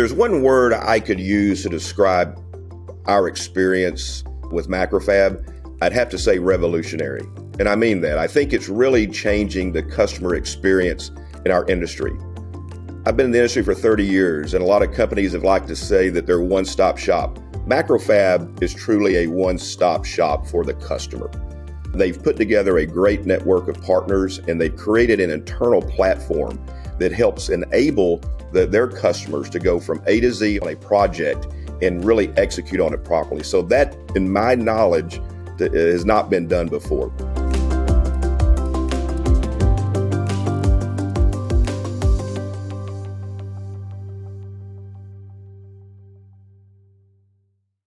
there's one word I could use to describe our experience with MacroFab, I'd have to say revolutionary. And I mean that. I think it's really changing the customer experience in our industry. I've been in the industry for 30 years, and a lot of companies have liked to say that they're one-stop shop. MacroFab is truly a one-stop shop for the customer. They've put together a great network of partners, and they've created an internal platform that helps enable their customers to go from A to Z on a project and really execute on it properly. So that, in my knowledge, has not been done before.